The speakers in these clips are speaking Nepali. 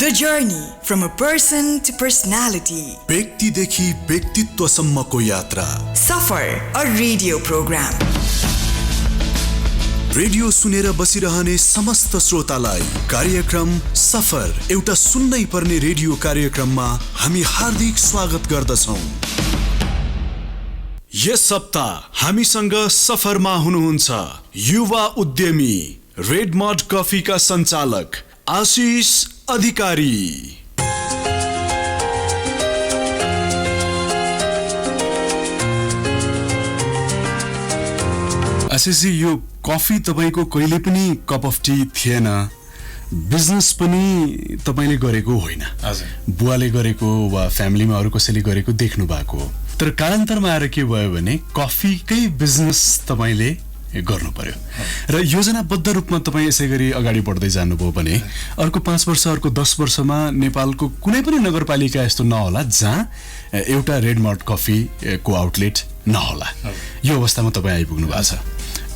The journey from a person to personality. व्यक्तिदेखि व्यक्तित्वसम्मको यात्रा. Safar, a radio program. Radio सुनेर बसिरहने समस्त श्रोतालाई कार्यक्रम सफर एउटा सुन्नै पर्ने रेडियो कार्यक्रममा हामी हार्दिक स्वागत गर्दछौं. यस सप्ताह हामीसँग सफरमा हुनुहुन्छ युवा उद्यमी रेड मड कफीका सञ्चालक आशिष अधिकारी. आशिषजी, यो कफी तपाईको कहिले पनि कप अफ टी थिएन, बिजनेस पनि तपाईले गरेको होइन, बुवाले गरेको वा फ्यामिलीमा अरु कसैले गरेको देख्नु भएको हो. तर कालान्तरमा आएर के भयो भने कफीकै बिजनेस तपाईले गर्नु पर्यो र योजनाबद्ध रूपमा तपाई यसै गरी अगाडि बढ्दै जानुभयो भने अर्को 5 वर्ष अर्को 10 वर्षमा नेपालको कुनै पनि नगरपालिका यस्तो नहोला जहाँ एउटा रेड मड कफी को आउटलेट नहोला. यो अवस्थामा तपाई आइपुग्नु भएको छ.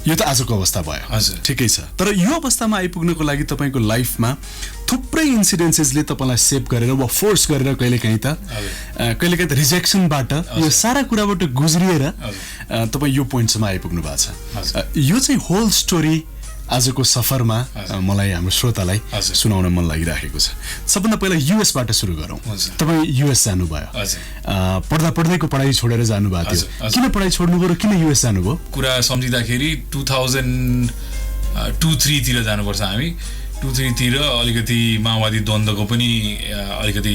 यो त आजको अवस्था भयो, ठिकै छ. तर यो अवस्थामा आइपुग्नको लागि तपाईको लाइफमा थुप्रै इन्सिडेन्सेसले तपाईलाई सेभ गरेर वा फोर्स गरेर कहिलेकाहीँ त रिजेक्सनबाट यो सारा कुराबाट गुज्रिएर तपाई यो पोइन्टसम्म आइपुग्नु भएको छ. यो चाहिँ होल स्टोरी आजको सफरमा मलाई हाम्रो श्रोतालाई सुनाउन मन लागिरहेको छ. सबभन्दा पहिला युएस बाट सुरु गरौँ. तपाई युएस जानुभयो, पढ्दा पढ्दैको पढाइ छोडेर जानुभएको थियो. किन पढाइ छोड्नुभयो र किन युएस जानुभयो? कुरा सम्झिँदाखेरि 2002-03 तिर जानुपर्छ. हामी 2003 तिर अलिकति माओवादी द्वन्द्वको पनि अलिकति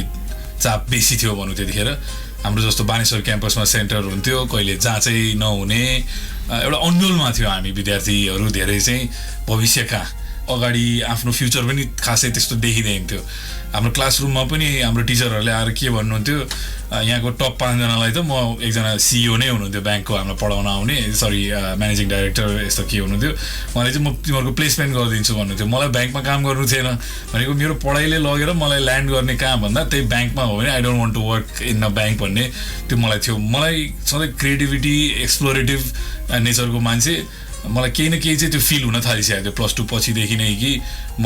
चाप बेसी थियो भनौँ. त्यतिखेर हाम्रो जस्तो बानेश्वर क्याम्पसमा सेन्टर हुन्थ्यो, कहिले जाँचै नहुने एउटा अन्यलमा थियो. हामी विद्यार्थीहरू धेरै चाहिँ भविष्यका अगाडि आफ्नो फ्युचर पनि खासै त्यस्तो देखिँदैन थियो. हाम्रो क्लासरुममा पनि हाम्रो टिचरहरूले आएर के भन्नुहुन्थ्यो, यहाँको टप 5 जनालाई त म एकजना सिइओ नै हुनुहुन्थ्यो ब्याङ्कको, हामीलाई पढाउन आउने, म्यानेजिङ डाइरेक्टर यस्तो के हुनुहुन्थ्यो. उहाँले चाहिँ म तिमीहरूको प्लेसमेन्ट गरिदिन्छु भन्नुहुन्थ्यो. मलाई ब्याङ्कमा काम गर्नु थिएन भनेको, मेरो पढाइले लगेर मलाई ल्यान्ड गर्ने काम भन्दा त्यही ब्याङ्कमा हो भने I don't want to work in a bank भन्ने त्यो मलाई थियो. मलाई सधैँ क्रिएटिभिटी एक्सप्लोरेटिभ नेचरको मान्छे, मलाई केही न केही चाहिँ त्यो फिल हुन थालिसकेको थियो +2 पछिदेखि नै कि म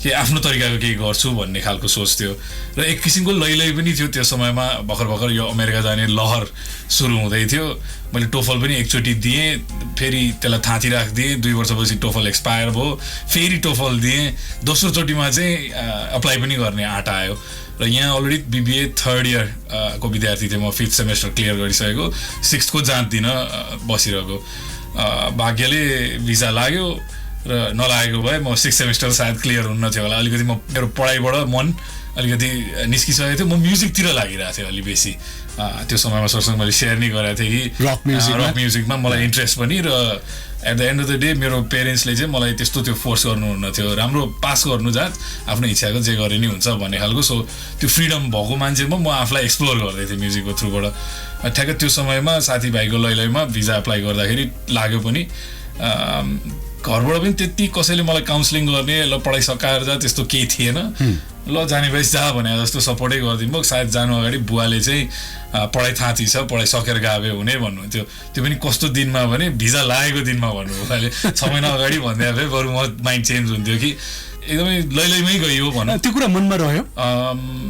के आफ्नो तरिकाको केही गर्छु भन्ने खालको सोच थियो. र एक किसिमको लैलै पनि थियो. त्यो समयमा भर्खर यो अमेरिका जाने लहर सुरु हुँदै थियो. मैले टोफल पनि एकचोटि दिएँ, फेरि त्यसलाई थाँती राखिदिएँ. 2 वर्षपछि टोफल एक्सपायर भयो, फेरि टोफल दिएँ. दोस्रो चोटिमा चाहिँ अप्लाई पनि गर्ने आँट आयो. र यहाँ अलरेडी बिबिए 3rd इयर को विद्यार्थी थिएँ म. 5th सेमेस्टर क्लियर गरिसकेको, 6th को जाँच दिन बसिरहेको. भाग्यले भिजा लाग्यो र नलागेको भए म 6th सेमेस्टर सायद क्लियर हुन्न थियो होला. अलिकति मेरो पढाइबाट मन अलिकति निस्किसकेको थियो. म म्युजिकतिर लागिरहेको थिएँ अलि बेसी. त्यो समयमा सरसँग मैले सेयर नै गरेको थिएँ कि रक म्युजिकमा मलाई इन्ट्रेस्ट पनि. र at the end of the day मेरो पेरेन्ट्सले चाहिँ मलाई त्यस्तो त्यो फोर्स गर्नुहुन्न थियो. राम्रो पास गर्नु जात, आफ्नो इच्छाको जे गरे नि हुन्छ भन्ने खालको. सो त्यो फ्रिडम भएको मान्छेमा म आफूलाई एक्सप्लोर गर्दै थिएँ म्युजिकको थ्रुबाट. ठ्याक्कै त्यो समयमा साथीभाइको लैलैमा भिजा अप्लाई गर्दाखेरि लाग्यो पनि. घरबाट पनि त्यति कसैले मलाई काउन्सिलिङ गर्ने, ल पढाइ सकाएर जा, त्यस्तो केही थिएन. ल जाने भएपछि जा भने जस्तो सपोर्टै गरिदिनु भयो. सायद जानु अगाडि बुवाले चाहिँ पढाइ थाँती छ, पढाइ सकेर गए हुने भन्नुहुन्थ्यो. त्यो पनि कस्तो दिनमा भने भिजा लागेको दिनमा भन्नुभयो. अहिले 6 महिना अगाडि भन्दै भए बरु म माइन्ड चेन्ज हुन्थ्यो कि एकदमै लैलैमै गयो भनौँ. त्यो कुरा मनमा रह्यो,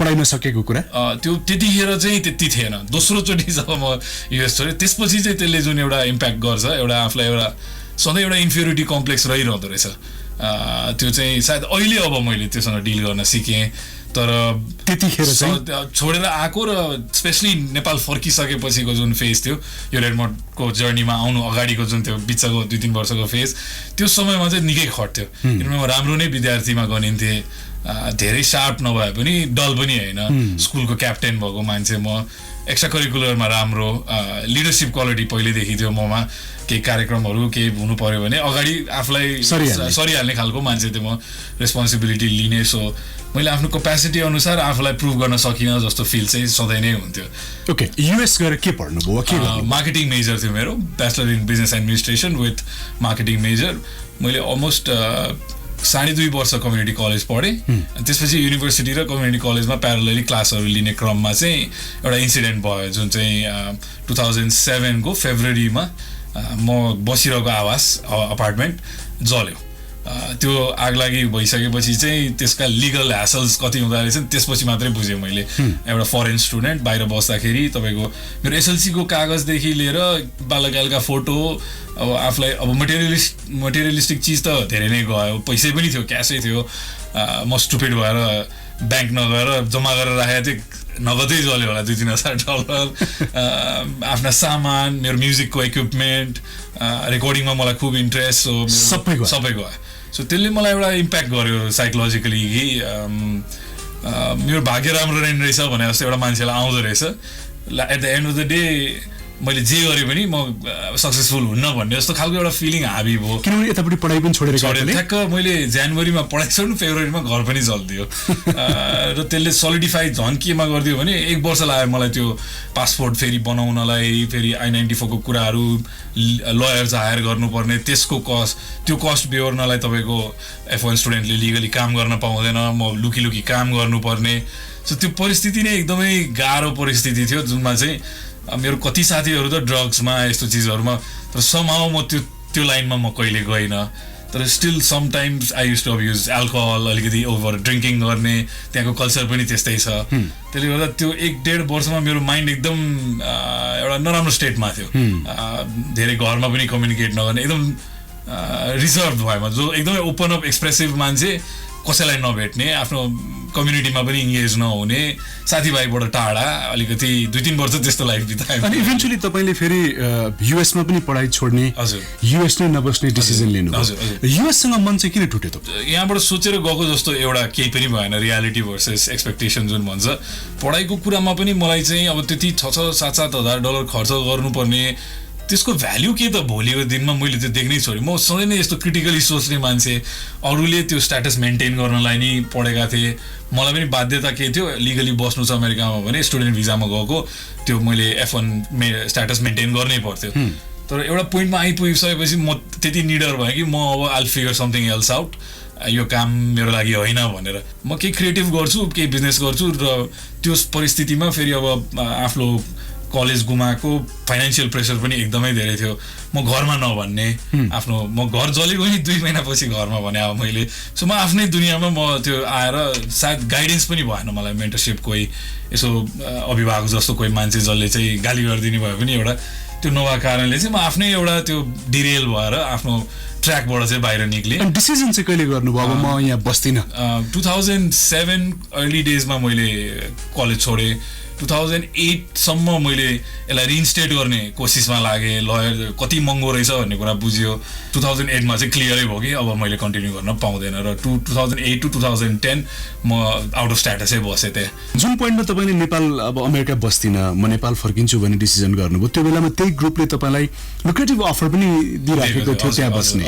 पढाइ नसकेको कुरा? त्यो त्यतिखेर चाहिँ त्यति थिएन. दोस्रो चोटि जब म युएस छोडेँ त्यसपछि चाहिँ त्यसले जुन एउटा इम्प्याक्ट गर्छ, एउटा आफूलाई एउटा सधैँ एउटा इन्फियोरिटी कम्प्लेक्स रहिरहँदो रहेछ. त्यो चाहिँ सायद अहिले अब मैले त्योसँग डिल गर्न सिकेँ. तर त्यतिखेर छोडेर आएको र स्पेसली नेपाल फर्किसकेपछिको जुन फेज थियो, यो रेड मडको जर्नीमा आउनु अगाडिको जुन त्यो बिचको 2-3 वर्षको फेज, त्यो समयमा चाहिँ निकै खट्थ्यो. किनभने म राम्रो नै विद्यार्थीमा गनिन्थेँ, धेरै शार्प नभए पनि डल पनि होइन. स्कुलको क्याप्टेन भएको मान्छे म, एक्स्ट्रा करिकुलरमा राम्रो, लिडरसिप क्वालिटी पहिल्यैदेखि थियो ममा. केही कार्यक्रमहरू केही हुनु पर्यो भने अगाडि आफूलाई सरिहाल्ने खालको मान्छे थियो म, रेस्पोन्सिबिलिटी लिने. सो मैले आफ्नो क्यापेसिटी अनुसार आफूलाई प्रुभ गर्न सकिनँ जस्तो फिल चाहिँ सधैँ नै हुन्थ्यो. ओके, युएस गएर के पढ्नुभयो? मार्केटिङ मेजर थियो मेरो, bachelor in business administration with marketing major. मैले अलमोस्ट 2.5 वर्ष कम्युनिटी कलेज पढेँ. त्यसपछि युनिभर्सिटी र कम्युनिटी कलेजमा प्यारलली क्लासहरू लिने क्रममा चाहिँ एउटा इन्सिडेन्ट भयो, जुन चाहिँ 2007 को फेब्रुअरीमा म बसिरहेको आवास अपार्टमेन्ट जल्यो. त्यो आगलागी भइसकेपछि चाहिँ त्यसका लिगल ह्यासल्स कति हुँदो रहेछन् त्यसपछि मात्रै बुझेँ मैले एउटा फरेन स्टुडेन्ट बाहिर बस्दाखेरि तपाईँको मेरो एसएलसीको कागजदेखि लिएर बालकालका फोटो अब आफूलाई अब मटेरियलिस्टिक चिज त धेरै नै गयो पैसै पनि थियो क्यासै थियो म स्टुपिड भएर ब्याङ्क नगएर जम्मा गरेर राखेको थिएँ नगदै जल्यो होला $2,000 आफ्ना सामान मेरो म्युजिकको इक्विपमेन्ट रेकर्डिङमा मलाई खुब इन्ट्रेस्ट सबै गयो सो त्यसले मलाई एउटा इम्प्याक्ट गर्यो साइकोलोजिकली कि मेरो भाग्य राम्रो रहेछ भने जस्तो एउटा मान्छेलाई आउँदो रहेछ at the end of the day मैले जे गरेँ पनि म सक्सेसफुल हुन्न भन्ने जस्तो खालको एउटा फिलिङ हाबी भयो किनभने यतापट्टि पढाइ पनि छोडेर ठ्याक्क मैले जनवरीमा पढाइ छोड्नु फेब्रुअरीमा घर पनि चल्दियो र त्यसले सोलिडिफाई झन् केमा गरिदियो भने 1 वर्ष लाग्यो मलाई त्यो पासपोर्ट फेरि बनाउनलाई फेरि I-94 को कुराहरू लयर्स हायर गर्नुपर्ने त्यसको त्यो कस्ट बेहोर्नलाई तपाईँको F1 स्टुडेन्टले लिगली काम गर्न पाउँदैन म लुकी काम गर्नुपर्ने सो त्यो परिस्थिति नै एकदमै गाह्रो परिस्थिति थियो जुनमा चाहिँ मेरो कति साथीहरू त ड्रग्समा यस्तो चिजहरूमा तर समहाउ म त्यो लाइनमा म कहिले गइनँ तर still sometimes I use to abuse alcohol अलिकति ओभर ड्रिङ्किङ गर्ने त्यहाँको कल्चर पनि त्यस्तै छ त्यसले गर्दा त्यो 1-1.5 वर्षमा मेरो माइन्ड एकदम एउटा नराम्रो स्टेटमा थियो धेरै घरमा पनि कम्युनिकेट नगर्ने एकदम रिजर्भ भएमा जो एकदमै ओपन अप एक्सप्रेसिभ मान्छे कसैलाई नभेट्ने आफ्नो कम्युनिटीमा पनि इङ्गेज नहुने साथीभाइबाट टाढा अलिकति 2-3 वर्ष त्यस्तो लाइफ बिताएँ अनि इभेन्चुअली तपाईँले फेरि युएसमा पनि पढाइ छोड्ने युएस नै नबस्ने डिसिजन लिनु युएससँग मन चाहिँ किन टुट्यो त यहाँबाट सोचेर गएको जस्तो एउटा केही पनि भएन रियालिटी भर्सेस एक्सपेक्टेसन जुन भन्छ पढाइको कुरामा पनि मलाई चाहिँ अब त्यति $6,000-7,000 खर्च गर्नुपर्ने त्यसको भ्याल्यु के त भोलिको दिनमा मैले त्यो देख्नै छोडेँ म सधैँ नै यस्तो क्रिटिकली सोच्ने मान्छे अरूले त्यो स्ट्याटस मेन्टेन गर्नलाई नि पढेका थिए मलाई पनि बाध्यता के थियो लिगली बस्नु छ अमेरिकामा भने स्टुडेन्ट भिजामा गएको त्यो मैले F1 स्ट्याटस मेन्टेन गर्नै पर्थ्यो तर एउटा पोइन्टमा आइपुगिसकेपछि म त्यति निडर भएँ कि म अब आइल फिगर समथिङ एल्स आउट यो काम मेरो लागि होइन भनेर म केही क्रिएटिभ गर्छु केही बिजनेस गर्छु र त्यो परिस्थितिमा फेरि अब आफ्नो कलेज गुमाएको फाइनेन्सियल प्रेसर पनि एकदमै धेरै थियो म घरमा नभन्ने आफ्नो म घर जलेको नि 2 महिनापछि घरमा भने अब मैले सो म आफ्नै दुनियाँमा म त्यो आएर सायद गाइडेन्स पनि भएन मलाई मेन्टरसिप कोही यसो अभिभावक जस्तो कोही मान्छे जसले चाहिँ गाली गरिदिने भयो पनि एउटा त्यो नभएको कारणले चाहिँ म आफ्नै एउटा त्यो डिरेल भएर आफ्नो ट्र्याकबाट चाहिँ बाहिर निक्लेँ डिसिजन चाहिँ कहिले गर्नुभयो अब म यहाँ बस्दिनँ 2007 अर्ली डेजमा मैले कलेज छोडेँ 2008 सम्म मैले यसलाई रिइन्स्टेट गर्ने कोसिसमा लागेँ लयर कति महँगो रहेछ भन्ने कुरा बुझ्यो 2008 मा चाहिँ क्लियरै भयो कि अब मैले कन्टिन्यू गर्न पाउँदैन र 2008 to 2010 म आउट अफ स्ट्याटसै बसेँ त्यहाँ जुन पोइन्टमा तपाईँले नेपाल अब अमेरिका बस्दिनँ म नेपाल फर्किन्छु भन्ने डिसिजन गर्नुभयो त्यो बेलामा त्यही ग्रुपले तपाईँलाई लुक्रेटिभ अफर पनि दिइराखेको थियो त्यहाँ बस्ने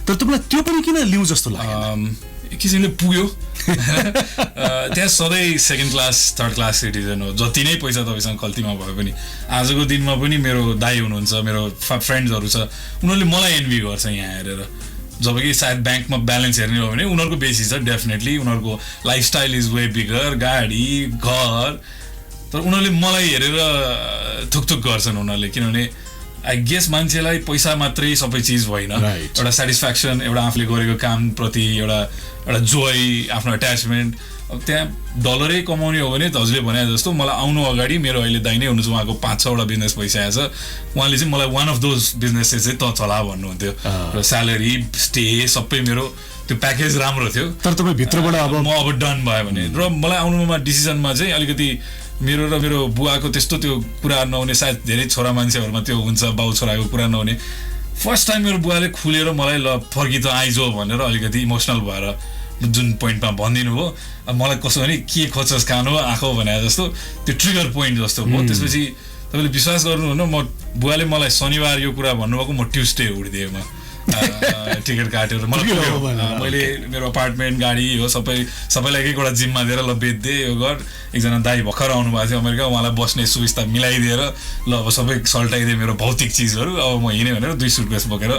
तर तपाईँलाई त्यो पनि किन लिउँ जस्तो लाग्यो एक किसिमले पुग्यो त्यहाँ सधैँ second class third class citizen हो जति नै पैसा तपाईँसँग खल्तीमा भए पनि आजको दिनमा पनि मेरो दाइ हुनुहुन्छ मेरो फ्रेन्ड्सहरू छ उनीहरूले मलाई एन्भी गर्छ यहाँ हेरेर जब कि सायद ब्याङ्कमा ब्यालेन्स हेर्ने हो भने उनीहरूको बेसी छ डेफिनेटली उनीहरूको लाइफस्टाइल इज वे बिगर गाडी घर तर उनीहरूले मलाई हेरेर थुकथुक गर्छन् उनीहरूले किनभने आई गेस मान्छेलाई पैसा मात्रै सबै चिज होइन एउटा सेटिस्फ्याक्सन एउटा आफूले गरेको कामप्रति एउटा जोय आफ्नो एट्याचमेन्ट अब त्यहाँ डलरै कमाउने हो भने हजुरले भने जस्तो मलाई आउनु अगाडि मेरो अहिले दाइ नै हुनुहुन्छ उहाँको 5-6 वटा बिजनेस भइसकेको छ उहाँले चाहिँ मलाई वान अफ दोज बिजनेसेस चाहिँ त चला भन्नुहुन्थ्यो र स्यालेरी स्टे सबै मेरो त्यो प्याकेज राम्रो थियो तर तपाईँ भित्रबाट अब म अब डन भयो भने र मलाई आउनुमा डिसिजनमा चाहिँ अलिकति मेरो र मेरो बुवाको त्यस्तो त्यो कुरा नहुने सायद धेरै छोरा मान्छेहरूमा त्यो हुन्छ बाउ छोराको कुरा नहुने फर्स्ट टाइम मेरो बुवाले खुलेर मलाई ल फर्की त आइजो भनेर अलिकति इमोसनल भएर जुन पोइन्टमा भनिदिनु भयो अब मलाई कसो भने के खोज्छस् खानु आँखो भने जस्तो त्यो ट्रिगर पोइन्ट जस्तो हो त्यसपछि तपाईँले विश्वास गर्नुहुन्न म बुवाले मलाई शनिबार यो कुरा भन्नुभएको म ट्युसडे उठिदिएँ म टिकट काटेर मैले मेरो अपार्टमेन्ट गाडी हो सबैलाई एक एकवटा जिम्मा दिएर ल बेच्दिएँ यो घर एकजना दाइ भर्खर आउनु भएको थियो अमेरिका उहाँलाई बस्ने सुविस्ता मिलाइदिएर ल अब सबै सल्टाइदिएँ मेरो भौतिक चिजहरू अब म हिँडेँ भनेर 2 सुटकेस बोकेर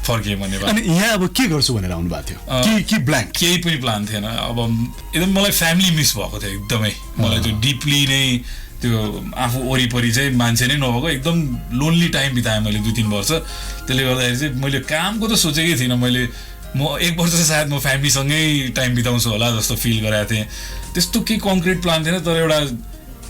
फर्किएँ भन्ने अनि यहाँ अब के गर्छु भनेर आउनु भएको थियो कि ब्ल्याङ्क केही पनि प्लान थिएन अब एकदम मलाई फ्यामिली मिस भएको थियो एकदमै मलाई त्यो डिपली नै त्यो आफू वरिपरि चाहिँ मान्छे नै नभएको एकदम लोन्ली टाइम बिताएँ मैले 2-3 वर्ष त्यसले गर्दाखेरि चाहिँ मैले कामको त सोचेकै थिइनँ मैले म 1 वर्ष सायद म फ्यामिलीसँगै टाइम बिताउँछु होला जस्तो फिल गराएको थिएँ त्यस्तो केही कङ्क्रिट प्लान थिएन तर एउटा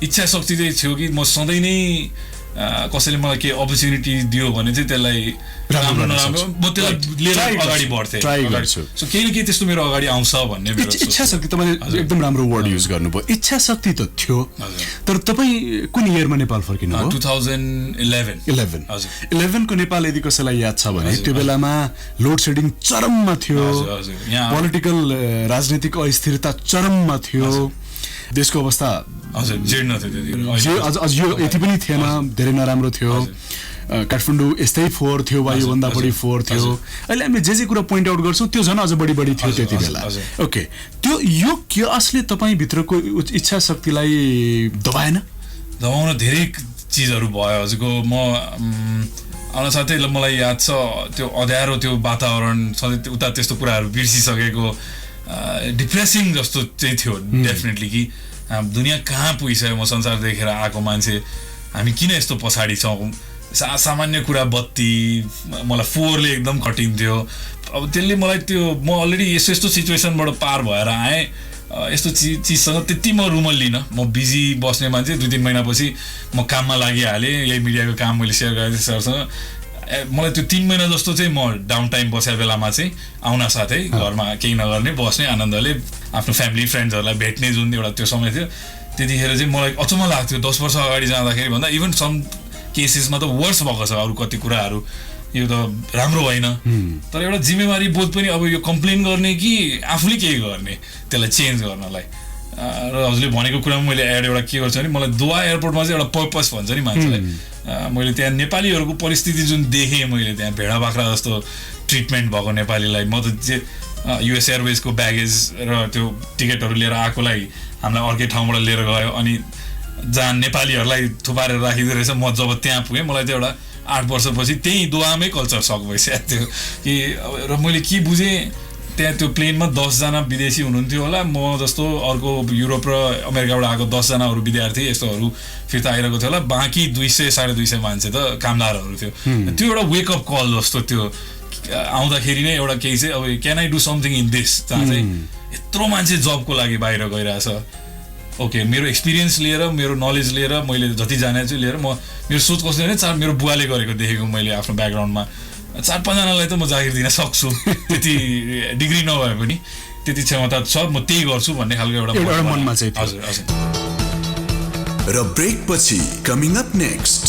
इच्छा शक्ति चाहिँ थियो कि म सधैँ नै कसैले मलाई केही अपर्च्युनिटी दियो भने चाहिँ त्यसलाई राम्रो नराम्रो म त्यसलाई लिएर अगाडि बढ्थेँ सो केही न केही त्यस्तो मेरो अगाडि आउँछ भन्ने मेरो इच्छा शक्ति तपाईले एकदम राम्रो वर्ड युज गर्नुभयो इच्छा शक्ति त थियो तर तपाईँ कुन इयरमा नेपाल फर्किनु भयो 2011 को नेपाल यदि कसैलाई याद छ भने त्यो बेलामा लोड सेडिङ चरममा थियो पोलिटिकल राजनीतिक अस्थिरता चरममा थियो देशको अवस्था जीर्ण थियो अझ यो यति पनि थिएन धेरै नराम्रो थियो काठमाडौँ यस्तै फोहोर थियो वा योभन्दा बढी फोहोर थियो अहिले हामीले जे कुरा पोइन्ट आउट गर्छौँ त्यो झन् अझ बढी थियो त्यति बेला ओके त्यो यो केयसले तपाईँभित्रको इच्छा शक्तिलाई दबाउन धेरै चिजहरू भयो हजुरको म आउन साथै मलाई याद छ त्यो अँध्यारो त्यो वातावरण सधैँ उता त्यस्तो कुराहरू बिर्सिसकेको डिप्रेसिङ जस्तो चाहिँ थियो डेफिनेटली कि दुनियाँ कहाँ पुगिसक्यो म संसार देखेर आएको मान्छे हामी किन यस्तो पछाडि छौँ सामान्य कुरा बत्ती मलाई फोहोरले एकदम कटिन्थ्यो अब त्यसले मलाई त्यो म अलरेडी यस्तो सिचुएसनबाट पार भएर आएँ यस्तो चिजसँग त्यति म रुमल लिनँ म बिजी बस्ने मान्छे 2-3 महिनापछि म काममा लागिहालेँ यही मिडियाको काम मैले सेयर गरेको थिएँ सरसँग मलाई त्यो 3 महिना जस्तो चाहिँ म डाउन टाइम बसेको बेलामा चाहिँ आउन साथै घरमा केही नगर्ने बस्ने आनन्दले आफ्नो फ्यामिली फ्रेन्ड्सहरूलाई भेट्ने जुन एउटा त्यो समय थियो त्यतिखेर चाहिँ मलाई अचम्म लाग्थ्यो 10 वर्ष अगाडि जाँदाखेरि भन्दा इभन सम केसेसमा त वर्स भएको छ अरू कति कुराहरू यो त राम्रो होइन तर एउटा जिम्मेवारी बोध पनि अब यो कम्प्लेन गर्ने कि आफूले केही गर्ने त्यसलाई चेन्ज गर्नलाई र हजुरले भनेको कुरामा मैले एड एउटा के गर्छु भने मलाई दोहा एयरपोर्टमा चाहिँ एउटा पर्पस भन्छ नि मान्छेलाई मैले त्यहाँ नेपालीहरूको परिस्थिति जुन देखेँ मैले त्यहाँ भेडा बाख्रा जस्तो ट्रिटमेन्ट भएको नेपालीलाई म त युएस एयरवेजको ब्यागेज र त्यो टिकटहरू लिएर आएकोलाई हामीलाई अर्कै ठाउँबाट लिएर गयो अनि जहाँ नेपालीहरूलाई थुपारेर राखिँदो रहेछ म जब त्यहाँ पुगेँ मलाई त्यो एउटा 8 वर्षपछि त्यही दोहामै कल्चर सक भइसक्यो थियो कि र मैले के बुझेँ त्यहाँ त्यो प्लेनमा 10 जना विदेशी हुनुहुन्थ्यो होला म जस्तो अर्को युरोप र अमेरिकाबाट आएको 10 जना अरू विद्यार्थी यस्तोहरू फिर्ता आइरहेको थियो होला बाँकी 200-250 मान्छे त कामदारहरू थियो त्यो एउटा वेकअप कल जस्तो त्यो आउँदाखेरि नै एउटा केही चाहिँ अब can I do something in this जहाँ चाहिँ यत्रो मान्छे जबको लागि बाहिर गइरहेछ ओके मेरो एक्सपिरियन्स लिएर मेरो नलेज लिएर मैले जति जाने चाहिँ लिएर मेरो सोच कस्तो भने मेरो बुवाले गरेको देखेको मैले आफ्नो ब्याकग्राउन्डमा 4-5 जनालाई त म जागिर दिन सक्छु त्यति डिग्री नभए पनि त्यति क्षमता छ म त्यही गर्छु भन्ने खालको एउटा मनमा चाहिँ हजुर र ब्रेक पछि कमिङ अप नेक्स्ट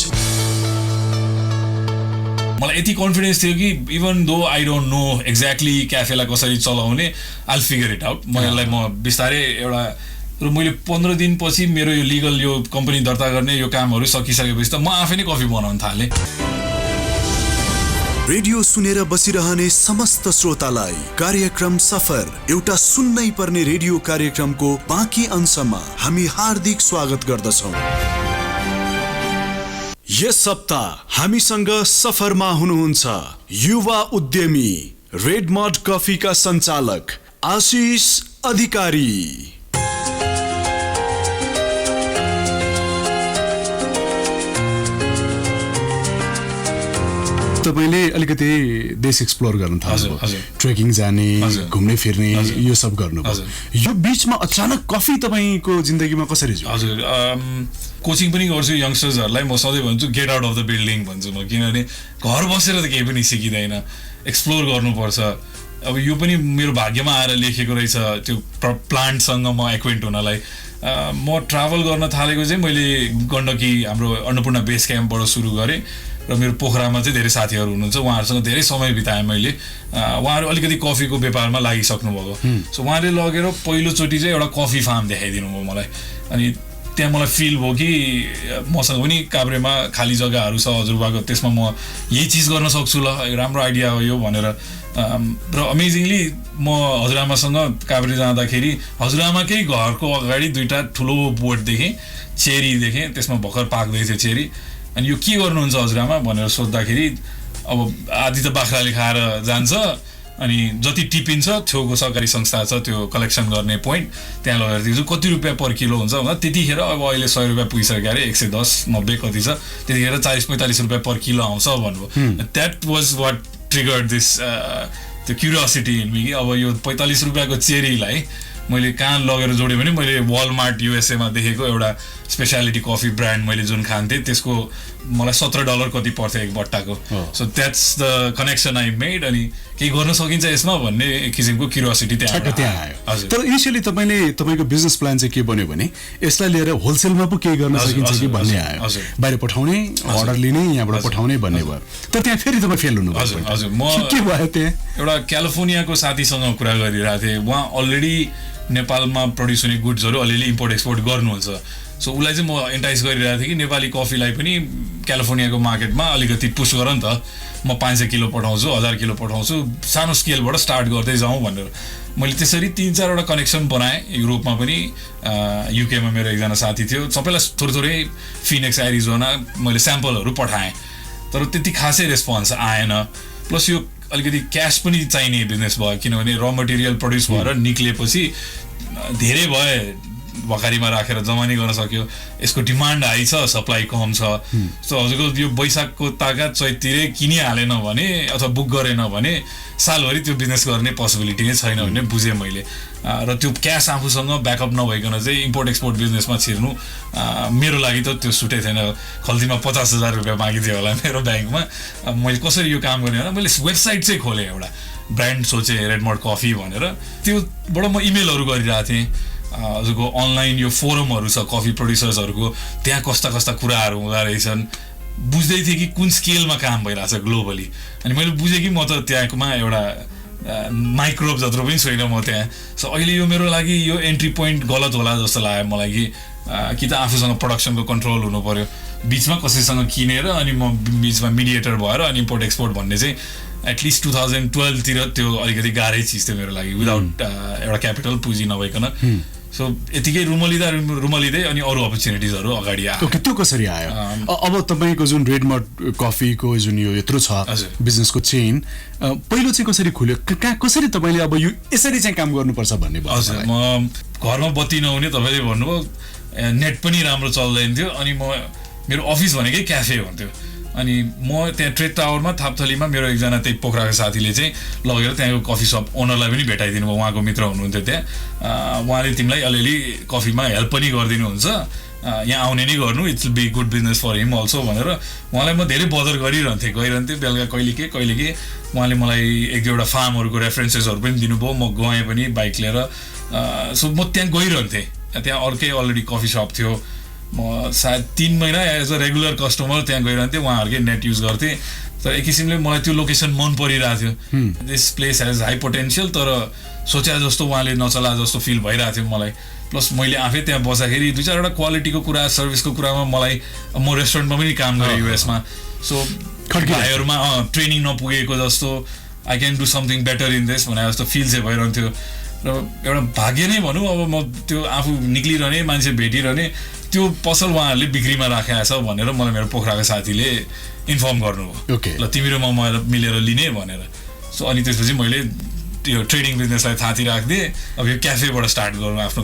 मलाई यति कन्फिडेन्स थियो कि even though I don't know exactly क्याफेलाई कसरी चलाउने आइल फिगर इट आउट म यसलाई म बिस्तारै एउटा र मैले 15 दिनपछि मेरो यो लिगल यो कम्पनी दर्ता गर्ने यो कामहरू सकिसकेपछि त म आफै नै कफी बनाउन थालेँ रेडियो सुनेर बसिरहने समस्त श्रोतालाई कार्यक्रम सफर एउटा सुन्नै पर्ने रेडियो कार्यक्रमको बाँकी अंशमा हामी हार्दिक स्वागत गर्दछौं यस सप्ताह हामीसँग सफरमा हुनुहुन्छ युवा उद्यमी रेड मड कफीका सञ्चालक आशिष अधिकारी तपाईले अलिकति देश एक्सप्लोर गर्न थाल्नु ट्रेकिङ जाने घुम्ने फिर्ने यो सब गर्नुभयो यो बीचमा अचानक कफी तपाईको जिन्दगीमा कसरी जुट्यो हजुर कोचिङ पनि गर्छु यंगस्टर्सहरुलाई म सधैँ भन्छु get out of the building भन्छु म किनभने घर बसेर त केही पनि सिकिदैन एक्सप्लोर गर्नुपर्छ अब यो पनि मेरो भाग्यमा आएर लेखेको रहेछ त्यो प्लान्टसँग म एक्वेन्ट हुनलाई म ट्राभल गर्न थालेको चाहिँ मैले गण्डकी हाम्रो अन्नपूर्ण बेस क्याम्पबाट सुरु गरेँ र मेरो पोखरामा चाहिँ धेरै साथीहरू हुनुहुन्छ उहाँहरूसँग धेरै समय बिताएँ मैले उहाँहरू अलिकति कफीको व्यापारमा लागिसक्नु भएको सो उहाँले लगेर पहिलोचोटि चाहिँ एउटा कफी फार्म देखाइदिनु भयो मलाई अनि त्यहाँ मलाई फिल भयो कि मसँग पनि काभ्रेमा खाली जग्गाहरू छ हजुरबाको त्यसमा म यही चिज गर्न सक्छु ल राम्रो आइडिया हो यो भनेर र अमेजिङली म हजुरआमासँग काभ्रे जाँदाखेरि हजुरआमाकै घरको अगाडि 2टा ठुलो बोर्ड देखेँ चेरी देखेँ त्यसमा भर्खर पाक्दै थियो चेरी अनि यो के गर्नुहुन्छ हजुरआमा भनेर सोद्धाखेरि अब आदि त बाख्राले खाएर जान्छ अनि जति टिपिन्छ छेउको सरकारी संस्था छ त्यो कलेक्सन गर्ने पोइन्ट त्यहाँ लगेर दिन्छु कति रुपियाँ पर किलो हुन्छ भन्दा त्यतिखेर अब अहिले 100 रुपियाँ पुगिसक्यो अरे 110 90 कति छ त्यतिखेर 40-45 रुपियाँ पर किलो आउँछ भन्नुभयो that was what triggered this त्यो क्युरियोसिटी इन मी कि अब यो 45 रुपियाँको चेरीलाई मैले कहाँ लगेर जोड्यो भने मैले वालमार्ट युएसए मा देखेको एउटा स्पेशालिटी कफी ब्रान्ड मैले जुन खान्थेँ त्यसको मलाई $17 कति पर्थ्यो एक बट्टाको so that's the connection I made अनि केही गर्न सकिन्छ यसमा भन्ने एक किसिमको क्युरियोसिटी त्यहाँ आयो तर इनिशियली तपाईको बिजनेस प्लान चाहिँ के बन्यो भने यसलाई लिएर होलसेलमा पो केही गर्न सकिन्छ कि भन्ने आयो बाहिर पठाउने अर्डर लिने यहाँबाट पठाउने भन्ने भयो तर त्यहाँ फेरि तपाईँ फेल हुनु हजुर हजुर म के भयो त्यहाँ एउटा क्यालिफोर्नियाको साथीसँग कुरा गरिरहेको थिएँ उहाँ अलरेडी नेपालमा प्रड्युस हुने गुड्सहरू अलिअलि इम्पोर्ट एक्सपोर्ट गर्नुहुन्छ सो उसलाई चाहिँ म एन्टाइज गरिरहेको थिएँ कि नेपाली कफीलाई पनि क्यालिफोर्नियाको मार्केटमा अलिकति पुस गर नि त म 500 किलो पठाउँछु 1000 किलो पठाउँछु सानो स्केलबाट स्टार्ट गर्दै जाउँ भनेर मैले त्यसरी 3-4वटा कनेक्सन बनाएँ युरोपमा पनि युकेमा मेरो एकजना साथी थियो सबैलाई थोरै फिनिक्स एरिजोना मैले स्याम्पलहरू पठाएँ तर त्यति खासै रेस्पोन्स आएन प्लस यो अलिकति क्यास पनि चाहिने बिजनेस भयो किनभने र मटेरियल प्रड्युस भएर निक्लेपछि धेरै भए भकारीमा राखेर जमानी गर्न सक्यो यसको डिमान्ड हाई छ सप्लाई कम छ सो हजुरको यो वैशाखको ताका चैततिरै किनिहालेन भने अथवा बुक गरेन भने सालभरि त्यो बिजनेस गर्ने पोसिबिलिटी नै छैन भन्ने बुझेँ मैले र त्यो क्यास आफूसँग ब्याकअप नभइकन चाहिँ इम्पोर्ट एक्सपोर्ट बिजनेसमा छिर्नु मेरो लागि त त्यो सुटै थिएन खल्तीमा 50,000 रुपियाँ मागिदियो होला मेरो ब्याङ्कमा मैले कसरी यो काम गर्ने भने मैले वेबसाइट चाहिँ खोलेँ एउटा ब्रान्ड सोचेँ रेडमोड कफी भनेर त्योबाट म इमेलहरू गरिरहेको थिएँ हजुरको अनलाइन यो फोरमहरू छ कफी प्रड्युसर्सहरूको त्यहाँ कस्ता कस्ता कुराहरू हुँदो रहेछन् बुझ्दै थिएँ कि कुन स्केलमा काम भइरहेछ ग्लोबली अनि मैले बुझेँ कि म त त्यहाँकोमा एउटा माइक्रोब जत्रो पनि छैन म त्यहाँ सो अहिले यो मेरो लागि यो एन्ट्री पोइन्ट गलत होला जस्तो लाग्यो मलाई कि त आफूसँग प्रोडक्सनको कन्ट्रोल हुनु पर्यो बिचमा कसैसँग किनेर अनि म बिचमा मिडिएटर भएर अनि इम्पोर्ट एक्सपोर्ट भन्ने चाहिँ एटलिस्ट 2012 तिर त्यो अलिकति गाह्रै चिज थियो मेरो लागि विदाउट एउटा क्यापिटल पुँजी नभइकन सो यतिकै रुमलिँदै अनि अरू अपर्च्युनिटिजहरू अगाडि आयो ओके त्यो कसरी आयो अब तपाईँको जुन रेडमड कफीको जुन यो यत्रो छ बिजनेसको चेन पहिलो चाहिँ कसरी खुल्यो कहाँ कसरी तपाईँले अब यो यसरी चाहिँ काम गर्नुपर्छ भन्ने भयो हजुर म घरमा बत्ती नहुने तपाईँले भन्नुभयो नेट पनि राम्रो चल्दैन थियो अनि म मेरो अफिस भनेकै क्याफे हुन्थ्यो अनि म त्यहाँ ट्रेड टावरमा थापथलीमा मेरो एकजना त्यही पोखराको साथीले चाहिँ लगेर त्यहाँको कफी सप ओनरलाई पनि भेटाइदिनु भयो उहाँको मित्र हुनुहुन्थ्यो त्यहाँ उहाँले तिमीलाई अलिअलि कफीमा हेल्प पनि गरिदिनुहुन्छ यहाँ आउने नै गर्नु it's will be good business for him also भनेर उहाँलाई म धेरै बदर गरिरहन्थेँ बेलुका कहिले के उहाँले मलाई एक दुईवटा फार्महरूको रेफरेन्सेसहरू पनि दिनुभयो म गएँ पनि बाइक लिएर सो म त्यहाँ गइरहन्थेँ त्यहाँ अर्कै अलरेडी कफी सप थियो म सायद 3 महिना एज अ रेगुलर कस्टमर त्यहाँ गइरहन्थेँ उहाँहरूकै नेट युज गर्थेँ तर एक किसिमले मलाई त्यो लोकेसन मन परिरहेको थियो this place has high potential तर सोचे जस्तो उहाँले नचला जस्तो फिल भइरहेको थियो मलाई प्लस मैले आफै त्यहाँ बस्दाखेरि 2-4वटा क्वालिटीको कुरा सर्भिसको कुरामा मलाई म रेस्टुरेन्टमा पनि काम गरेँ युएसमा सो भाइहरूमा ट्रेनिङ नपुगेको जस्तो I can do something better in this भने जस्तो फिल चाहिँ भइरहन्थ्यो र एउटा भाग्य नै भनौँ अब म त्यो आफू निक्लिरहने मान्छे भेटिरहने त्यो पसल उहाँहरूले बिक्रीमा राखेको छ भनेर मलाई मेरो पोखराको साथीले इन्फर्म गर्नुभयो ल तिमी र म मिलेर लिने भनेर सो अनि त्यसपछि मैले त्यो ट्रेडिङ बिजनेसलाई थाती राख्दिएँ अब यो क्याफेबाट स्टार्ट गरौँ आफ्नो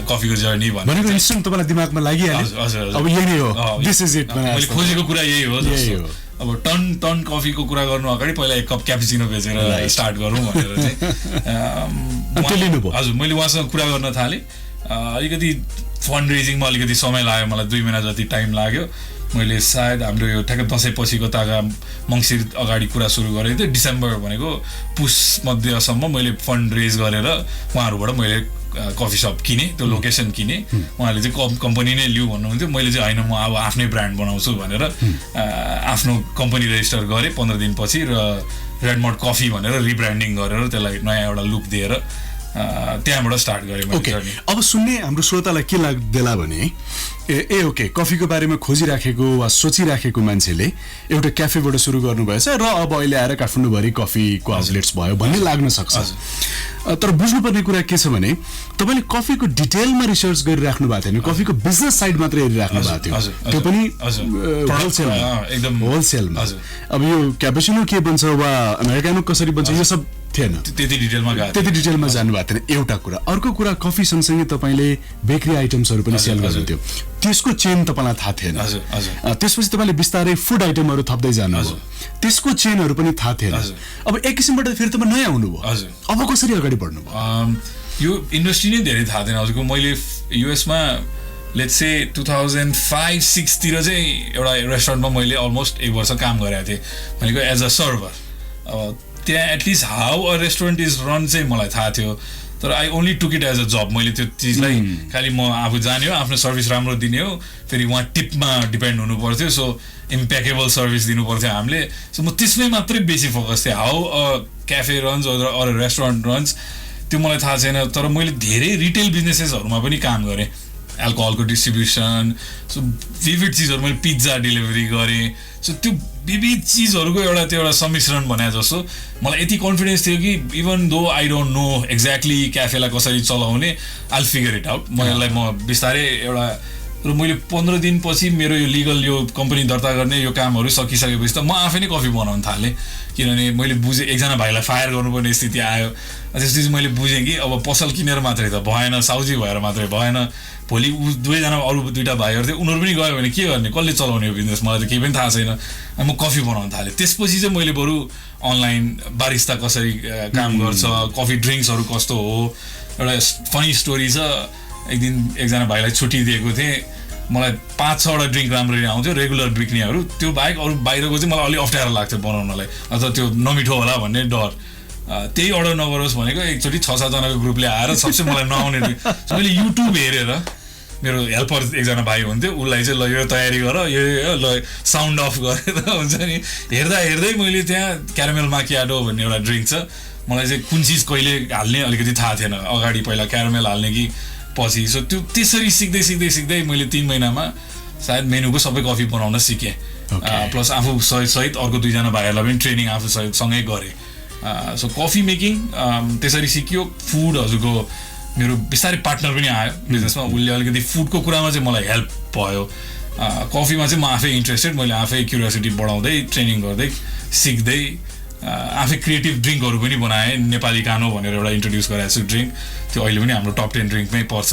कफीको जर्नी भनेको इन्स्टेन्ट तपाईँलाई दिमागमा लागिहाल्यो हजुर अब यही हो दिस इज इट मैले खोजेको कुरा यही हो जस्तो अब टन कफीको कुरा गर्नु अगाडि पहिला एक कप क्यापुचिनो बेचेर स्टार्ट गरौँ भनेर चाहिँ हजुर मैले उहाँसँग कुरा गर्न थालेँ अलिकति फन्ड रेजिङमा अलिकति समय लाग्यो मलाई 2 महिना जति टाइम लाग्यो मैले सायद हाम्रो यो ठ्याक्कै दसैँ पछिको ताका मङ्सिर अगाडि कुरा सुरु गरेको थिएँ डिसेम्बर भनेको पुस मध्यसम्म मैले फन्ड रेज गरेर उहाँहरूबाट मैले कफी सप किनेँ त्यो लोकेसन किनेँ उहाँले चाहिँ कम्पनी नै लिऊ भन्नुहुन्थ्यो मैले चाहिँ होइन म अब आफ्नै ब्रान्ड बनाउँछु भनेर आफ्नो कम्पनी रेजिस्टर गरेँ 15 दिनपछि र रेडमड कफी भनेर रिब्रान्डिङ गरेर त्यसलाई नयाँ एउटा लुक दिएर त्यहाँबाट स्टार्ट गरेँ मैले जर्नी अब सुन्ने हाम्रो श्रोतालाई के लाग्देला भने ओके कफीको बारेमा खोजिराखेको वा सोचिराखेको मान्छेले एउटा क्याफेबाट सुरु गर्नुभएछ र अब अहिले आएर काठमाडौँभरि कफीको आउटलेट्स भयो भन्ने लाग्न सक्छ तर बुझ्नुपर्ने कुरा के छ भने तपाईँले कफीको डिटेलमा रिसर्च गरिराख्नु भएको थिएन कफीको बिजनेस साइड मात्रै हेरिराख्नु भएको थियो त्यो पनि होलसेलमा अब यो क्यापुचिनो के बन्छ वा अमेरिकानो कसरी बन्छ यो सब थिएन त्यति डिटेलमा जानु भएको थिएन एउटा कुरा अर्को कुरा कफी सँगसँगै तपाईँले बेकरी आइटम्सहरू पनि सेल गर्नुहुन्थ्यो त्यसको चेन तपाईँलाई थाहा थिएन त्यसपछि तपाईँले बिस्तारै फुड आइटमहरू थप्दै जानुभयो त्यसको चेनहरू पनि थाहा थिएन अब एक किसिमबाट फेरि तपाईँ नयाँ हुनुभयो अब कसरी अगाडि बढ्नुभयो यो इन्डस्ट्री नै धेरै थाहा थिएन हजुरको मैले युएसमा लेट्स से 2005-06 तिर चाहिँ एउटा रेस्टुरेन्टमा मैले अलमोस्ट 1 वर्ष काम गरेको थिएँ भनेको एज अ सर्भर त्यहाँ at least how a restaurant is run चाहिँ मलाई थाहा थियो तर I only took it as a job मैले त्यो चिजलाई खालि म आफू जाने हो आफ्नो सर्भिस राम्रो दिने हो फेरि उहाँ टिपमा डिपेन्ड हुनु पर्थ्यो सो इम्प्याकेबल सर्भिस दिनु पर्थ्यो हामीले सो म त्यसमै मात्रै बेसी फोकस थिएँ how a cafe runs or restaurant runs त्यो मलाई थाहा छैन तर मैले धेरै रिटेल बिजनेसेसहरूमा पनि काम गरेँ एल्कोहलको डिस्ट्रिब्युसन सो विविध चिजहरू मैले पिज्जा डेलिभरी गरेँ सो त्यो विविध चिजहरूको एउटा सम्मिश्रण भने जस्तो मलाई यति कन्फिडेन्स थियो कि even though I don't know exactly क्याफेलाई कसरी चलाउने आइल फिगर इट आउट म यसलाई म बिस्तारै एउटा र मैले 15 दिनपछि मेरो यो लिगल यो कम्पनी दर्ता गर्ने यो कामहरू सकिसकेपछि त म आफै नै कफी बनाउन थालेँ किनभने मैले बुझेँ एकजना भाइलाई फायर गर्नुपर्ने स्थिति आयो त्यसपछि मैले बुझेँ कि अब पसल किनेर मात्रै त भएन साउजी भएर मात्रै भएन भोलि दुवैजना अरू 2टा भाइहरू थियो उनीहरू पनि गयो भने के गर्ने कसले चलाउने यो बिजनेस मलाई त केही पनि थाहा छैन म कफी बनाउन थालेँ त्यसपछि चाहिँ मैले बरु अनलाइन बारिस्ता कसरी काम गर्छ कफी ड्रिङ्क्सहरू कस्तो हो एउटा फनी स्टोरी छ एक दिन एकजना भाइलाई छुट्टी दिएको थिएँ मलाई 5-6वटा ड्रिङ्क राम्ररी आउँथ्यो रेगुलर बिक्नेहरू त्यो बाहेक अरू बाहिरको चाहिँ मलाई अलिक अप्ठ्यारो लाग्थ्यो बनाउनलाई अथवा त्यो नमिठो होला भन्ने डर त्यही अर्डर नगरोस् भनेको एकचोटि 6-7 जनाको ग्रुपले आएर सबसे मलाई नआउने मैले युट्युब हेरेर मेरो हेल्पर एकजना भाइ हुन्थ्यो उसलाई चाहिँ ल यो तयारी गर यो ल साउन्ड अफ गरेर हुन्छ नि हेर्दै मैले त्यहाँ क्यारामेल माकियाटो भन्ने एउटा ड्रिङ्क छ मलाई चाहिँ कुन चिज कहिले हाल्ने अलिकति थाहा थिएन अगाडि पहिला क्यारामेल हाल्ने कि पछि सो त्यो त्यसरी सिक्दै मैले 3 महिनामा सायद मेनुको सबै कफी बनाउन सिकेँ प्लस आफू सहित अर्को 2जना भाइहरूलाई पनि ट्रेनिङ आफू सँगै गरेँ सो कफी मेकिङ त्यसरी सिकियो फुड हजुरको मेरो बिस्तारै पार्टनर पनि आयो बिजनेसमा उसले अलिकति फुडको कुरामा चाहिँ मलाई हेल्प भयो कफीमा चाहिँ म आफै इन्ट्रेस्टेड मैले आफै क्युरियोसिटी बढाउँदै ट्रेनिङ गर्दै सिक्दै आफै क्रिएटिभ ड्रिङ्कहरू पनि बनाएँ नेपाली कानो भनेर एउटा इन्ट्रोड्युस गराएको छु ड्रिङ्क त्यो अहिले पनि हाम्रो टप 10 ड्रिङ्कमै पर्छ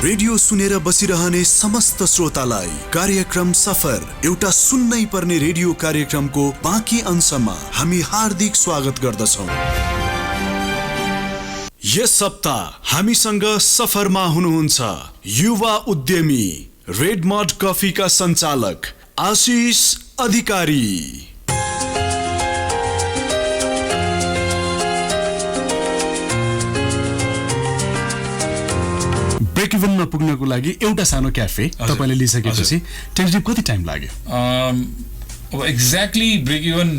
रेडियो सुनेर बसिरहने समस्त श्रोतालाई कार्यक्रम सफर एउटा सुन्नै पर्ने रेडियो कार्यक्रमको बाँकी अंशमा हामी हार्दिक स्वागत गर्दछौं यस सप्ताह हामीसँग सफरमा हुनुहुन्छ युवा उद्यमी रेड मड कफीका सञ्चालक आशिष अधिकारी ब्रेक इभनमा पुग्नको लागि एउटा सानो क्याफे तपाईले लिइसकेपछि टेन्टिभ कति टाइम लाग्यो अब एक्ज्याक्टली ब्रेक इभन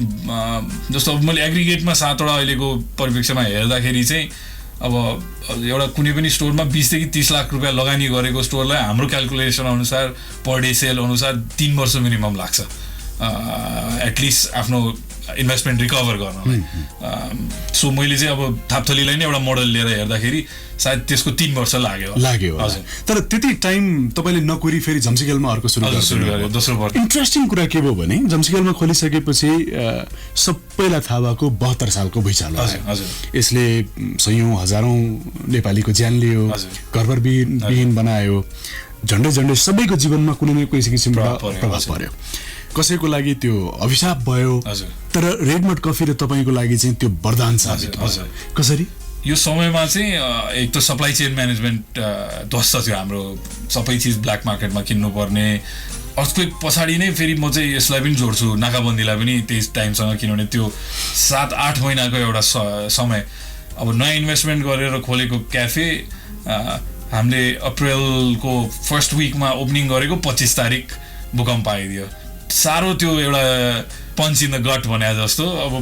जस्तो अब मैले एग्रिगेटमा 7वटा अहिलेको परिप्रेक्ष्यमा हेर्दाखेरि चाहिँ अब एउटा कुनै पनि स्टोरमा 20 देखि 30 लाख रुपियाँ लगानी गरेको स्टोरलाई हाम्रो क्याल्कुलेसन अनुसार पर डे सेल अनुसार 3 वर्ष मिनिमम लाग्छ एटलिस्ट आफ्नो इन्भेस्टमेन्ट रिकभर गर्नलाई सो मैले चाहिँ अब थापथलीलाई नै एउटा मोडल लिएर हेर्दाखेरि सायद त्यसको 3 वर्ष लाग्यो हजुर तर त्यति टाइम तपाईले नकुरी फेरि झम्सिकेलमा अर्को सुरु गर्यो दोस्रो वर्ष इन्ट्रेस्टिङ कुरा के भयो भने झम्सिकेलमा खोलिसकेपछि सबैलाई थाहा भएको 72 सालको भुइँचालो हजुर यसले सयौं हजारौं नेपालीको ज्यान लियो घरबार विहीन बनायो झन्डै सबैको जीवनमा कुनै न कुनै किसिमबाट प्रभाव पर्यो कसैको लागि त्यो अभिशाप भयो तर रेड मड कफी र तपाईको लागि चाहिँ त्यो वरदान साबित भयो कसरी यो समयमा चाहिँ एक त सप्लाई चेन म्यानेजमेन्ट ध्वस्त थियो हाम्रो सबै चिज ब्ल्याक मार्केटमा किन्नु पर्ने अर्थक्वेक पछाडि नै फेरि म चाहिँ यसलाई पनि जोड्छु नाकाबन्दीलाई पनि त्यही टाइमसँग किनभने त्यो 7-8 महिनाको एउटा समय अब नयाँ इन्भेस्टमेन्ट गरेर खोलेको क्याफे हामीले अप्रिलको फर्स्ट विकमा ओपनिङ गरेको 25 तारिक भूकम्प आइदियो साह्रो त्यो एउटा पन्च इन द गट भने जस्तो अब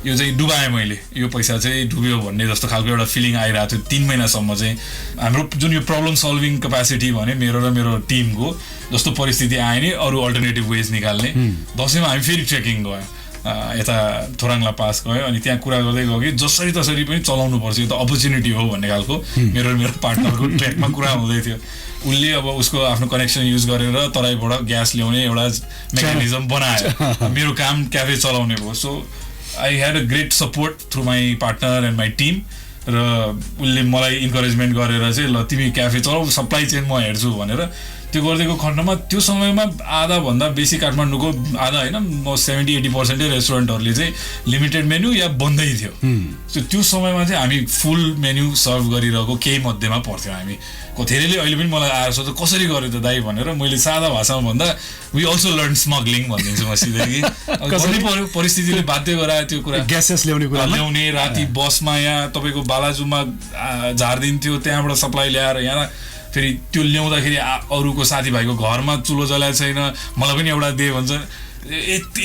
यो चाहिँ डुबाएँ मैले यो पैसा चाहिँ डुब्यो भन्ने जस्तो खालको एउटा फिलिङ आइरहेको थियो 3 महिनासम्म चाहिँ हाम्रो जुन यो प्रब्लम सल्भिङ क्यापेसिटी भने मेरो र मेरो टिमको जस्तो परिस्थिति आए नि अरू अल्टरनेटिभ वेज निकाल्ने दसैँमा हामी फेरि ट्रेकिङ गयौँ यता थोराङला पास गयो अनि त्यहाँ कुरा गर्दै गयो कि जसरी तसरी पनि चलाउनु पर्छ यो त अपर्च्युनिटी हो भन्ने खालको मेरो पार्टनरको ट्रेकमा कुरा हुँदै थियो उसले अब उसको आफ्नो कनेक्सन युज गरेर तराईबाट ग्यास ल्याउने एउटा मेकानिजम बनायो मेरो काम क्याफे चलाउने भयो so I had a great support through my partner and my team र उसले मलाई इन्करेजमेन्ट गरेर चाहिँ ल तिमी क्याफे चलाऊ सप्लाई चेन म हेर्छु भनेर त्यो गरिदिएको खण्डमा त्यो समयमा आधाभन्दा बेसी काठमाडौँको आधा होइन 70-80% रेस्टुरेन्टहरूले चाहिँ लिमिटेड मेन्यू या बन्दै थियो त्यो समयमा चाहिँ हामी फुल मेन्यू सर्भ गरिरहेको केही मध्येमा पर्थ्यौँ हामी धेरैले अहिले पनि मलाई आएर सोध्छ कसरी गर्यो त दाइ भनेर मैले सादा भाषामा भन्दा वी अल्सो लर्न स्मग्लिङ भनिदिन्छु म सिधै कि गर्नै पर्यो परिस्थितिले बाध्य गरायो त्यो कुरा ग्यासेस ल्याउने राति बसमा यहाँ तपाईँको बालाजुमा झारिदिन्थ्यो त्यहाँबाट सप्लाई ल्याएर यहाँ फेरि त्यो ल्याउँदाखेरि अरूको साथीभाइको घरमा चुलो जलाएको छैन मलाई पनि एउटा दे भन्छ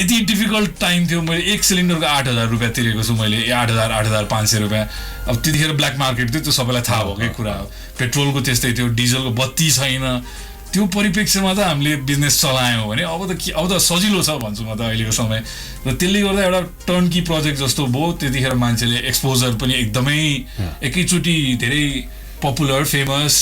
यति डिफिकल्ट टाइम थियो मैले 1 सिलिन्डरको 8,000 रुपियाँ तिरेको छु मैले 8,500 रुपियाँ अब त्यतिखेर ब्ल्याक मार्केट थियो त्यो सबैलाई थाहा भएकै कुरा हो पेट्रोलको त्यस्तै थियो डिजलको बत्ती छैन त्यो परिप्रेक्ष्यमा त हामीले बिजनेस चलायौँ भने अब त सजिलो छ भन्छु म त अहिलेको समय र त्यसले गर्दा एउटा टर्नकी प्रोजेक्ट जस्तो भयो त्यतिखेर मान्छेले एक्सपोजर पनि एकदमै एकैचोटि धेरै पपुलर फेमस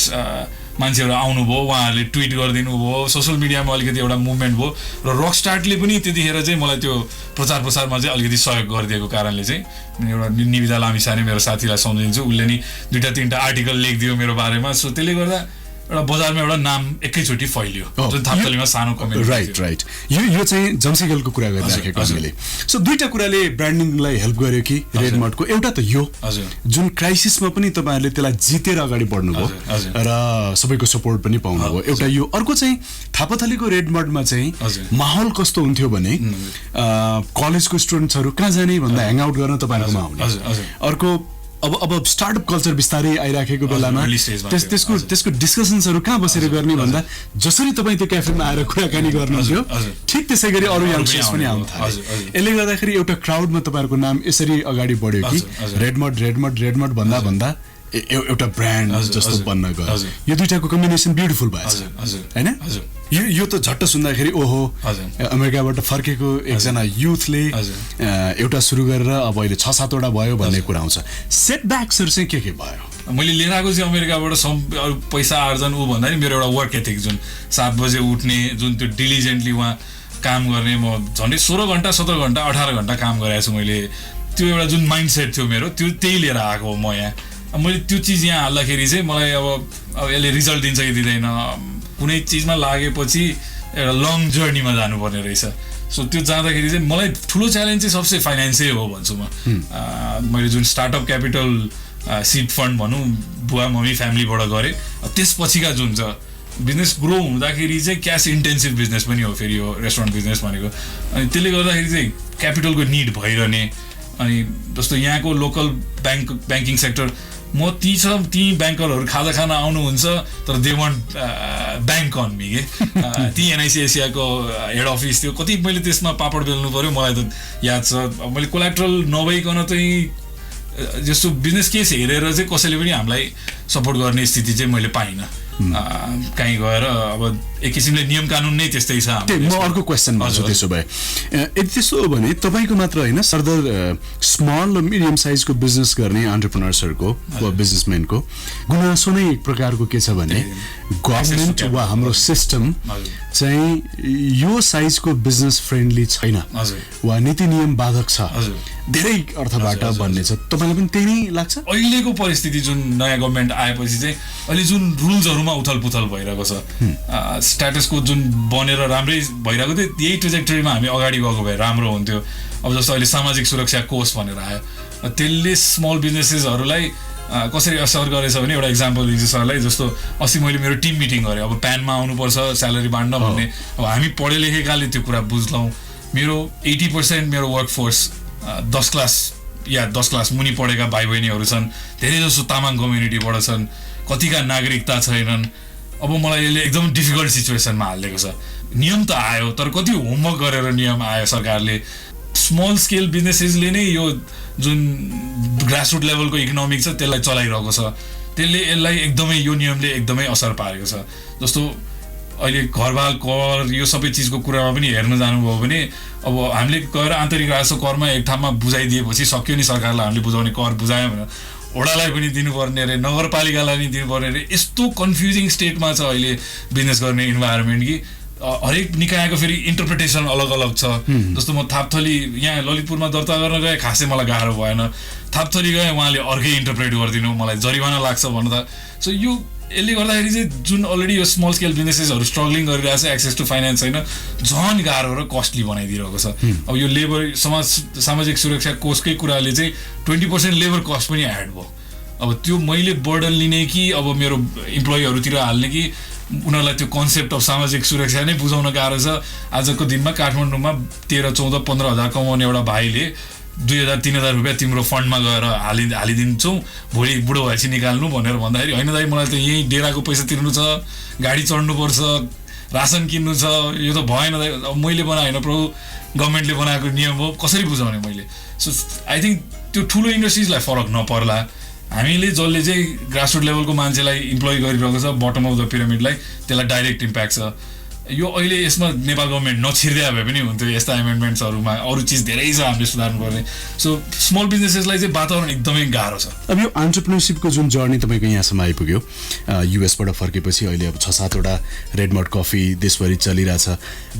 मान्छेहरू आउनुभयो उहाँहरूले ट्विट गरिदिनु भयो सोसियल मिडियामा अलिकति एउटा मुभमेन्ट भयो र रकस्टार्टले पनि त्यतिखेर चाहिँ मलाई त्यो प्रचार प्रसारमा चाहिँ अलिकति सहयोग गरिदिएको कारणले चाहिँ एउटा निविदा लामिछाने मेरो साथीलाई सम्झिन्छु उसले नि 2-3टा आर्टिकल लेखिदियो मेरो बारेमा सो त्यसले गर्दा एउटा बजारमा एउटा नाम एकैचोटि फैलियो जुन थाप्तलीमा सानो कमेन्ट राइट यो चाहिँ जम्सिगलको कुरा गरिराखेको हामीले सो दुईटा कुराले ब्रान्डिङलाई हेल्प गर्यो कि रेड मार्टको एउटा त यो जुन क्राइसिसमा पनि तपाईँहरूले त्यसलाई जितेर अगाडि बढ्नुभयो र सबैको सपोर्ट पनि पाउनुभयो एउटा यो अर्को चाहिँ थापाथलीको रेड मार्टमा चाहिँ माहौल कस्तो हुन्थ्यो भने कलेजको स्टुडेन्ट्सहरू कहाँ जाने भन्दा ह्याङ आउट गर्न तपाईँहरूकोमा आउने अर्को अब स्टार्टअप कल्चर बिस्तारै आइराखेको बेलामा त्यसको डिस्कसन्सहरू कहाँ बसेर गर्ने भन्दा जसरी तपाईँ त्यो क्याफेमा आएर कुराकानी गर्नुहुन्थ्यो ठिक त्यसै गरी अरू यङ्स्टर्स पनि आउनु थाल्यो यसले गर्दाखेरि एउटा क्राउडमा तपाईँहरूको नाम यसरी अगाडि बढ्यो कि रेड मट भन्दा एउटा ब्रान्ड जस्तो बन्न गयो यो दुईटाको कम्बिनेसन ब्युटिफुल भएछ हैन यो त झट्ट सुन्दाखेरि ओहो अमेरिकाबाट फर्केको एकजना युथले एउटा सुरु गरेर अब अहिले 6-7 वटा भयो भन्ने कुरा आउँछ सेटब्याक्सहरु चाहिँ के भयो मैले लिएर आएको चाहिँ अमेरिकाबाट पैसा आर्जन उ भन्दा नि मेरो एउटा वर्क एथिक जुन 7 बजे उठ्ने जुन त्यो डिलिजेन्टली वहाँ काम गर्ने म झन्डै 16 घण्टा 17 घण्टा 18 घण्टा काम गरेको छु मैले त्यो एउटा जुन माइन्डसेट थियो मेरो त्यो त्यही लिएर आएको म यहाँ मैले त्यो चिज यहाँ हाल्दाखेरि चाहिँ मलाई अब यसले रिजल्ट दिन्छ कि दिँदैन कुनै चिजमा लागेपछि एउटा लङ जर्नीमा जानुपर्ने रहेछ सो त्यो जाँदाखेरि चाहिँ मलाई ठुलो च्यालेन्ज चाहिँ सबसे फाइनेन्सै हो भन्छु म मैले जुन स्टार्टअप क्यापिटल सिड फन्ड भनौँ बुवा मम्मी फ्यामिलीबाट गरेँ त्यसपछिका जुन छ बिजनेस ग्रो हुँदाखेरि चाहिँ क्यास इन्टेन्सिभ बिजनेस पनि हो फेरि यो रेस्टुरेन्ट बिजनेस भनेको अनि त्यसले गर्दाखेरि चाहिँ क्यापिटलको निड भइरहने अनि जस्तो यहाँको लोकल ब्याङ्किङ सेक्टर म ती ब्याङ्करहरू खाजा खान आउनुहुन्छ तर they want bank on me के ती एनआइसी एसियाको हेड अफिस थियो कति मैले त्यसमा पापड बेल्नु पऱ्यो मलाई त याद छ मैले कोल्याट्रल नभइकन चाहिँ जस्तो बिजनेस केस हेरेर चाहिँ कसैले पनि हामीलाई सपोर्ट गर्ने स्थिति चाहिँ मैले पाइनँ कहीँ गएर अब एक किसिमले नियम कानुन नै त्यस्तै छ म अर्को क्वेसन भन्छु त्यसो भए यदि त्यसो हो भने तपाईँको मात्र होइन सरदर स्मल र मिडियम साइजको बिजनेस गर्ने एन्टरप्रेन्योर्सहरूको वा बिजनेसम्यानको गुनासो नै एक प्रकारको के छ भने गभर्मेन्ट वा हाम्रो सिस्टम चाहिँ यो साइजको बिजनेस फ्रेन्डली छैन वा नीति नियम बाधक छ धेरै अर्थबाट भन्ने छ तपाईँलाई पनि त्यही नै लाग्छ अहिलेको परिस्थिति जुन नयाँ गभर्मेन्ट आएपछि चाहिँ अहिले जुन रुल्सहरूमा उथलपुथल भइरहेको छ स्ट्याटसको जुन बनेर राम्रै भइरहेको थियो यही ट्रेजेक्टरीमा हामी अगाडि गएको भए राम्रो हुन्थ्यो अब जस्तो अहिले सामाजिक सुरक्षा कोष भनेर आयो त्यसले स्मल बिजनेसेसहरूलाई कसरी असर गरेछ भने एउटा इक्जाम्पल दिन्छु सरलाई जस्तो अस्ति मैले मेरो टिम मिटिङ गरेँ अब प्यानमा आउनुपर्छ स्यालेरी बाँड्न भन्ने अब हामी पढे लेखेकाले त्यो कुरा बुझ्लौँ मेरो 80% मेरो वर्कफोर्स 10 क्लास मुनि पढेका भाइ बहिनीहरू छन् धेरै जसो तामाङ कम्युनिटीबाट छन् कतिका नागरिकता छैनन् अब मलाई यसले एकदम डिफिकल्ट सिचुएसनमा हालिदिएको छ नियम त आयो तर कति होमवर्क गरेर नियम आयो सरकारले स्मल स्केल बिजनेसेसले नै यो जुन ग्रासरुट लेभलको इकोनोमिक छ त्यसलाई चलाइरहेको छ त्यसले यसलाई एकदमै यो नियमले एकदमै असर पारेको छ जस्तो अहिले घरबाल कर यो सबै चिजको कुरामा पनि हेर्न जानुभयो भने अब हामीले गएर आन्तरिक राजस्व करमा एक ठाउँमा बुझाइदिएपछि सक्यो नि सरकारलाई हामीले बुझाउने कर बुझायौँ भने वडालाई पनि दिनुपर्ने अरे नगरपालिकालाई पनि दिनुपर्ने अरे यस्तो कन्फ्युजिङ स्टेटमा छ अहिले बिजनेस गर्ने इन्भाइरोमेन्ट कि हरेक निकायको फेरि इन्टरप्रिटेसन अलग अलग छ। जस्तो म थापथली यहाँ ललितपुरमा दर्ता गर्न गएँ, खासै मलाई गाह्रो भएन। थापथली गएँ, उहाँले अर्कै इन्टरप्रेट गरिदिनु, मलाई जरिवाना लाग्छ भन्नु त। सो यो यसले गर्दाखेरि चाहिँ जुन अलरेडी यो स्मल स्केल बिजनेसेसहरू स्ट्रगलिङ गरिरहेको छ, एक्सेस टु फाइनेन्स छैन, झन् गाह्रो र कस्टली बनाइदिरहेको छ। अब यो लेबर सामाजिक सुरक्षा कोषकै कुराले चाहिँ 20% लेबर कस्ट पनि एड भयो। अब त्यो मैले बर्डन लिने कि अब मेरो इम्प्लोइहरूतिर हाल्ने कि उनीहरूलाई त्यो कन्सेप्ट अफ सामाजिक सुरक्षा नै बुझाउन गाह्रो छ। आजको दिनमा काठमाडौँमा 13, 14, 15 हजार कमाउने एउटा भाइले 2,000-3,000 रुपियाँ तिम्रो फन्डमा गएर हालिदिन्छौँ, भोलि बुढो भएपछि निकाल्नु भनेर भन्दाखेरि होइन दाइ मलाई त यहीँ डेराको पैसा तिर्नु छ, गाडी चढ्नुपर्छ, रासन किन्नु छ, यो त भएन दाइ। अब मैले बनाएँ होइन प्रभु, गभर्मेन्टले बनाएको नियम हो, कसरी बुझाउने मैले। सो आई थिङ्क त्यो ठुलो इन्डस्ट्रिजलाई फरक नपर्ला। हामीले जसले चाहिँ ग्रासरुट लेभलको मान्छेलाई इम्प्लोइ गरिरहेको छ, बटम अफ द पिरामिडलाई, त्यसलाई डाइरेक्ट इम्प्याक्ट छ। यो अहिले यसमा नेपाल गभर्मेन्ट नछिर्दिया भए पनि हुन्थ्यो। यस्ता एमेन्डमेन्ट्सहरूमा अरू चिज धेरै छ हामीले सुधार्नुपर्ने। सो स्मल बिजनेसेसलाई चाहिँ वातावरण एकदमै गाह्रो छ। अब यो एन्टरप्रेन्योरसिपको जुन जर्नी तपाईँको यहाँसम्म आइपुग्यो, युएसबाट फर्केपछि अहिले अब 6-7वटा रेडमड कफी देशभरि चलिरहेछ।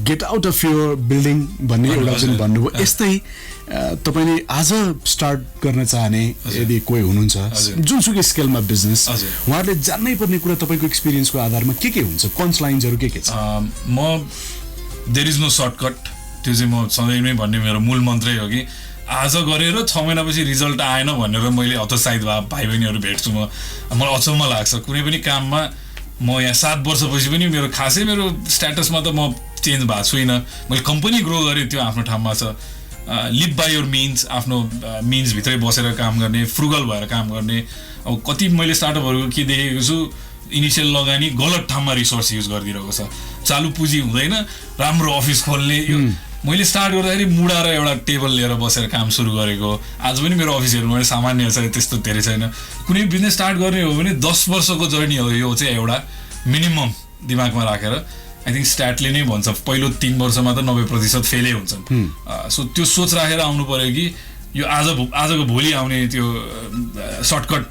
Get out of your building भन्ने एउटा जुन भन्नुभयो, यस्तै तपाईँले आज स्टार्ट गर्न चाहने यदि कोही हुनुहुन्छ जुनसुकै स्केलमा बिजनेस, उहाँहरूले जान्नै पर्ने कुरा तपाईँको एक्सपिरियन्सको आधारमा के हुन्छ, पन्च लाइन्सहरू के छ? There is no shortcut. त्यो चाहिँ म सधैँ नै भन्ने मेरो मूल मन्त्रै हो कि आज गरेर 6 महिनापछि रिजल्ट आएन भनेर मैले हतोत्साहित भाइ बहिनीहरू भेट्छु। मलाई अचम्म लाग्छ। कुनै पनि काममा म यहाँ 7 वर्षपछि पनि मेरो खासै मेरो स्ट्याटसमा त म चेन्ज भएको छुइनँ। मैले कम्पनी ग्रो गरेँ, त्यो आफ्नो ठाउँमा छ। लिभ बाई योर मिन्स, आफ्नो मिन्सभित्रै बसेर काम गर्ने, फ्रुगल भएर काम गर्ने। अब कति मैले स्टार्टअपहरूको के देखेको छु, इनिसियल लगानी गलत ठाउँमा रिसोर्स युज गरिदिरहेको छ। चालु पुँजी हुँदैन, राम्रो अफिस खोल्ने। यो मैले स्टार्ट गर्दाखेरि मुडा र एउटा टेबल लिएर बसेर काम सुरु गरेको। आज पनि मेरो अफिसहरू मैले सामान्य छ, त्यस्तो धेरै छैन। कुनै बिजनेस स्टार्ट गर्ने हो भने 10 वर्षको जर्नी हो यो चाहिँ एउटा मिनिमम दिमागमा राखेर। आई थिङ्क स्ट्याटले नै भन्छ पहिलो 3 वर्षमा त 90% फेलै हुन्छन्। सो त्यो सोच राखेर आउनु पऱ्यो कि यो आजको भोलि आउने त्यो सर्टकट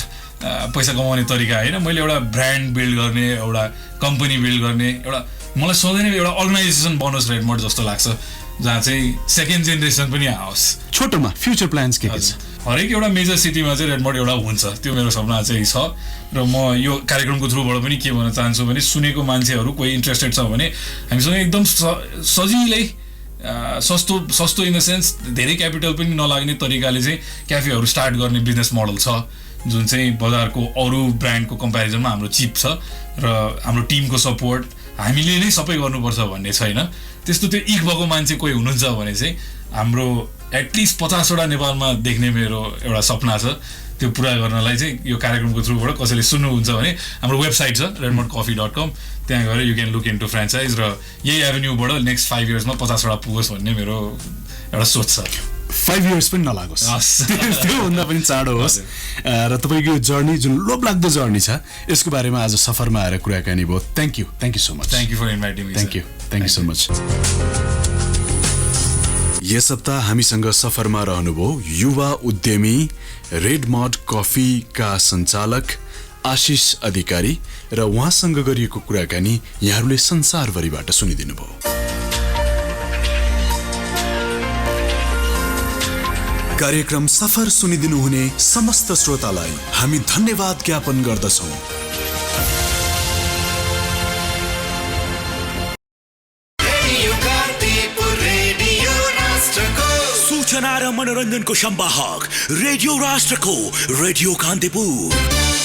पैसा कमाउने तरिका होइन। मैले एउटा ब्रान्ड बिल्ड गर्ने, एउटा कम्पनी बिल्ड गर्ने, एउटा मलाई सधैँ नै एउटा अर्गनाइजेसन बनोस् रेडमड जस्तो लाग्छ, जहाँ चाहिँ सेकेन्ड जेनेरेसन पनि आओस्। छोटोमा फ्युचर प्लान्स के छ? हरेक एउटा मेजर सिटीमा चाहिँ रेडमड एउटा हुन्छ, त्यो मेरो सपना चाहिँ छ। र म यो कार्यक्रमको थ्रुबाट पनि के भन्न चाहन्छु भने सुनेको मान्छेहरू कोही इन्ट्रेस्टेड छ भने हामीसँग एकदम सजिलै सस्तो इन द सेन्स धेरै क्यापिटल पनि नलाग्ने तरिकाले चाहिँ क्याफेहरू स्टार्ट गर्ने बिजनेस मोडल छ, जुन चाहिँ बजारको अरू ब्रान्डको कम्पेरिजनमा हाम्रो चिप छ र हाम्रो टिमको सपोर्ट हामीले नै सबै गर्नुपर्छ भन्ने छैन। त्यस्तो त्यो इक भएको मान्छे कोही हुनुहुन्छ भने चाहिँ हाम्रो एटलिस्ट 50वटा नेपालमा देख्ने मेरो एउटा सपना छ। त्यो पुरा गर्नलाई चाहिँ यो कार्यक्रमको थ्रुबाट कसैले सुन्नुहुन्छ भने हाम्रो वेबसाइट छ redmodcoffee.com, त्यहाँ गएर you can look into franchise र यही एभेन्यूबाट नेक्स्ट 5 इयर्समा 50वटा पुगोस् भन्ने मेरो एउटा सोच छ। 5 इयर्स पनि नलागोस्, त्योभन्दा पनि चाँडो होस्। र तपाईँको यो जर्नी जुन लोभलाग्दो जर्नी छ, यसको बारेमा आज सफरमा आएर कुराकानी भयो। Thank you so much. Thank you for inviting me. Thank you so much. यस हप्ता हामीसँग सफरमा रहनुभयो युवा उद्यमी रेडमड कफीका सञ्चालक आशिष अधिकारी र उहाँसँग गरिएको कुराकानी यहाँहरूले संसारभरिबाट सुनिदिनु भयो। कार्यक्रम सफर सुनिदिनु हुने समस्त श्रोतालाई हामी धन्यवाद ज्ञापन गर्दछौँ। सूचना र मनोरञ्जनको संवाहक रेडियो राष्ट्रको रेडियो कान्तिपुर।